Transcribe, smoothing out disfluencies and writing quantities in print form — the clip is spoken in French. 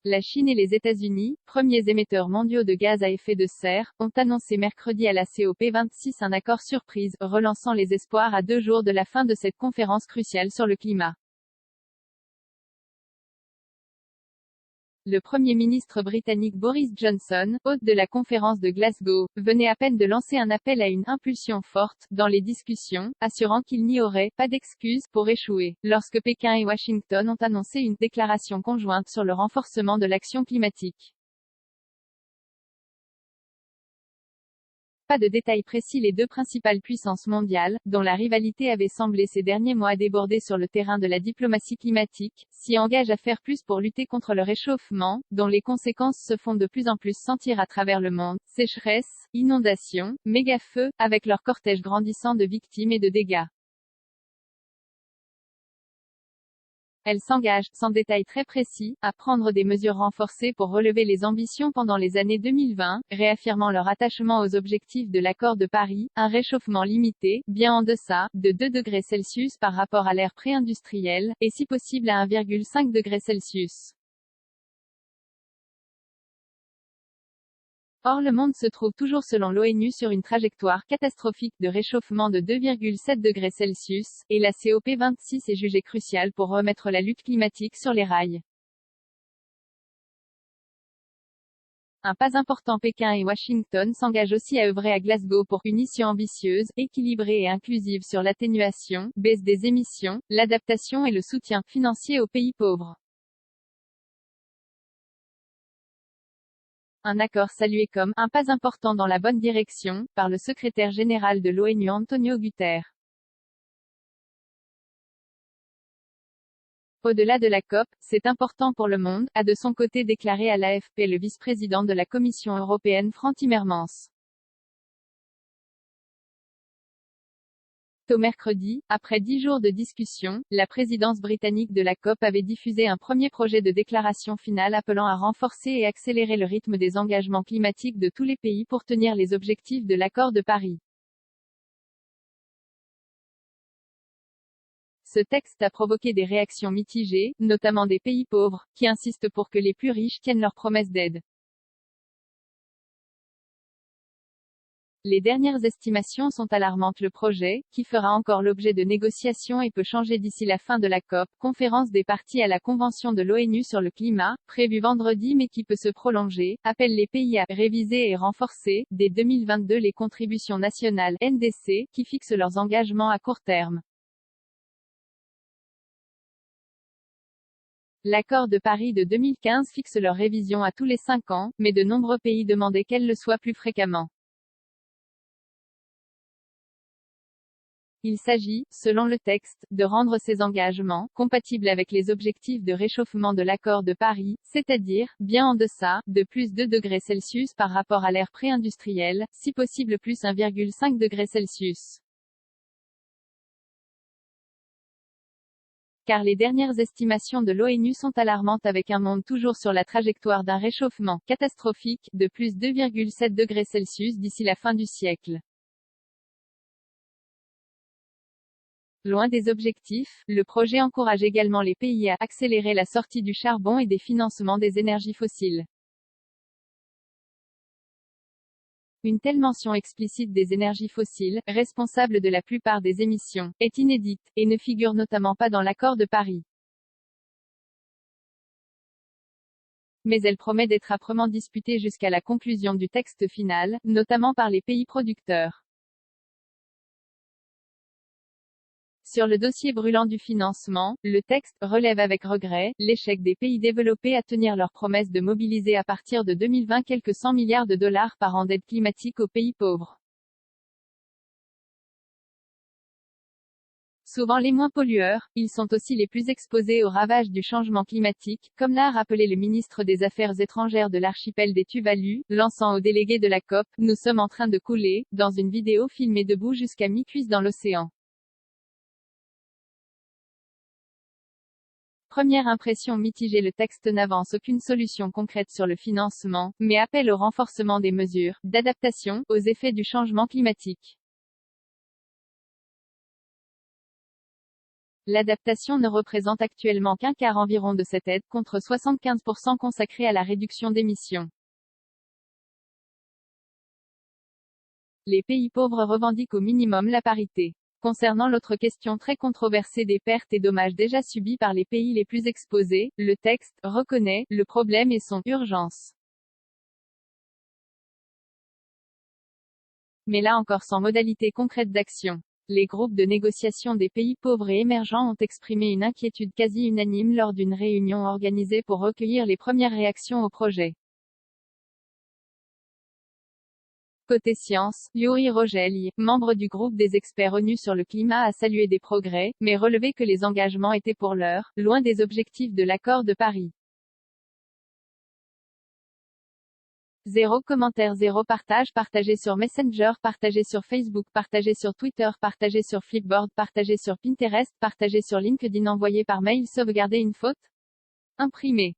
La Chine et les États-Unis, premiers émetteurs mondiaux de gaz à effet de serre, ont annoncé mercredi à la COP26 un accord surprise, relançant les espoirs à 2 jours de la fin de cette conférence cruciale sur le climat. Le Premier ministre britannique Boris Johnson, hôte de la conférence de Glasgow, venait à peine de lancer un appel à une impulsion forte dans les discussions, assurant qu'il n'y aurait pas d'excuses pour échouer, lorsque Pékin et Washington ont annoncé une déclaration conjointe sur le renforcement de l'action climatique. Pas de détails précis. Les deux principales puissances mondiales, dont la rivalité avait semblé ces derniers mois déborder sur le terrain de la diplomatie climatique, s'y engagent à faire plus pour lutter contre le réchauffement, dont les conséquences se font de plus en plus sentir à travers le monde. Sécheresses, inondations, méga-feux, avec leur cortège grandissant de victimes et de dégâts. Elle s'engage, sans détails très précis, à prendre des mesures renforcées pour relever les ambitions pendant les années 2020, réaffirmant leur attachement aux objectifs de l'accord de Paris, un réchauffement limité, bien en deçà, de 2 degrés Celsius par rapport à l'ère pré-industrielle, et si possible à 1,5 degré Celsius. Or le monde se trouve toujours selon l'ONU sur une trajectoire catastrophique de réchauffement de 2,7 degrés Celsius, et la COP26 est jugée cruciale pour remettre la lutte climatique sur les rails. Un pas important. Pékin et Washington s'engagent aussi à œuvrer à Glasgow pour une issue ambitieuse, équilibrée et inclusive sur l'atténuation, baisse des émissions, l'adaptation et le soutien financier aux pays pauvres. Un accord salué comme « un pas important dans la bonne direction » par le secrétaire général de l'ONU Antonio Guterres. Au-delà de la COP, c'est important pour le monde, a de son côté déclaré à l'AFP le vice-président de la Commission européenne Frans Timmermans. Au mercredi, après 10 jours de discussion, la présidence britannique de la COP avait diffusé un premier projet de déclaration finale appelant à renforcer et accélérer le rythme des engagements climatiques de tous les pays pour tenir les objectifs de l'accord de Paris. Ce texte a provoqué des réactions mitigées, notamment des pays pauvres, qui insistent pour que les plus riches tiennent leurs promesses d'aide. Les dernières estimations sont alarmantes. Le projet, qui fera encore l'objet de négociations et peut changer d'ici la fin de la COP, conférence des parties à la Convention de l'ONU sur le climat, prévue vendredi mais qui peut se prolonger, appelle les pays à réviser et renforcer, dès 2022 les contributions nationales NDC, qui fixent leurs engagements à court terme. L'accord de Paris de 2015 fixe leur révision à tous les 5 ans, mais de nombreux pays demandaient qu'elle le soit plus fréquemment. Il s'agit, selon le texte, de rendre ces engagements compatibles avec les objectifs de réchauffement de l'accord de Paris, c'est-à-dire, bien en deçà, de plus 2 degrés Celsius par rapport à l'ère pré-industrielle, si possible plus 1,5 degré Celsius. Car les dernières estimations de l'ONU sont alarmantes avec un monde toujours sur la trajectoire d'un réchauffement catastrophique, de plus 2,7 degrés Celsius d'ici la fin du siècle. Loin des objectifs, le projet encourage également les pays à accélérer la sortie du charbon et des financements des énergies fossiles. Une telle mention explicite des énergies fossiles, responsables de la plupart des émissions, est inédite, et ne figure notamment pas dans l'accord de Paris. Mais elle promet d'être âprement disputée jusqu'à la conclusion du texte final, notamment par les pays producteurs. Sur le dossier brûlant du financement, le texte relève avec regret l'échec des pays développés à tenir leur promesse de mobiliser à partir de 2020 quelques 100 milliards de dollars par an d'aide climatique aux pays pauvres. Souvent les moins pollueurs, ils sont aussi les plus exposés aux ravages du changement climatique, comme l'a rappelé le ministre des Affaires étrangères de l'archipel des Tuvalu, lançant aux délégués de la COP « Nous sommes en train de couler » dans une vidéo filmée debout jusqu'à mi-cuisse dans l'océan. Première impression mitigée. Le texte n'avance aucune solution concrète sur le financement, mais appelle au renforcement des mesures d'adaptation aux effets du changement climatique. L'adaptation ne représente actuellement qu'un quart environ de cette aide, contre 75% consacrés à la réduction d'émissions. Les pays pauvres revendiquent au minimum la parité. Concernant l'autre question très controversée des pertes et dommages déjà subis par les pays les plus exposés, le texte reconnaît le problème et son urgence. Mais là encore sans modalité concrète d'action. Les groupes de négociation des pays pauvres et émergents ont exprimé une inquiétude quasi unanime lors d'une réunion organisée pour recueillir les premières réactions au projet. Côté science, Yuri Rogeli, membre du groupe des experts ONU sur le climat, a salué des progrès, mais relevé que les engagements étaient pour l'heure loin des objectifs de l'accord de Paris. Zéro commentaire, zéro partage, partagé sur Messenger, partagé sur Facebook, partagé sur Twitter, partagé sur Flipboard, partagé sur Pinterest, partagé sur LinkedIn, envoyé par mail, sauvegarder une faute, imprimé.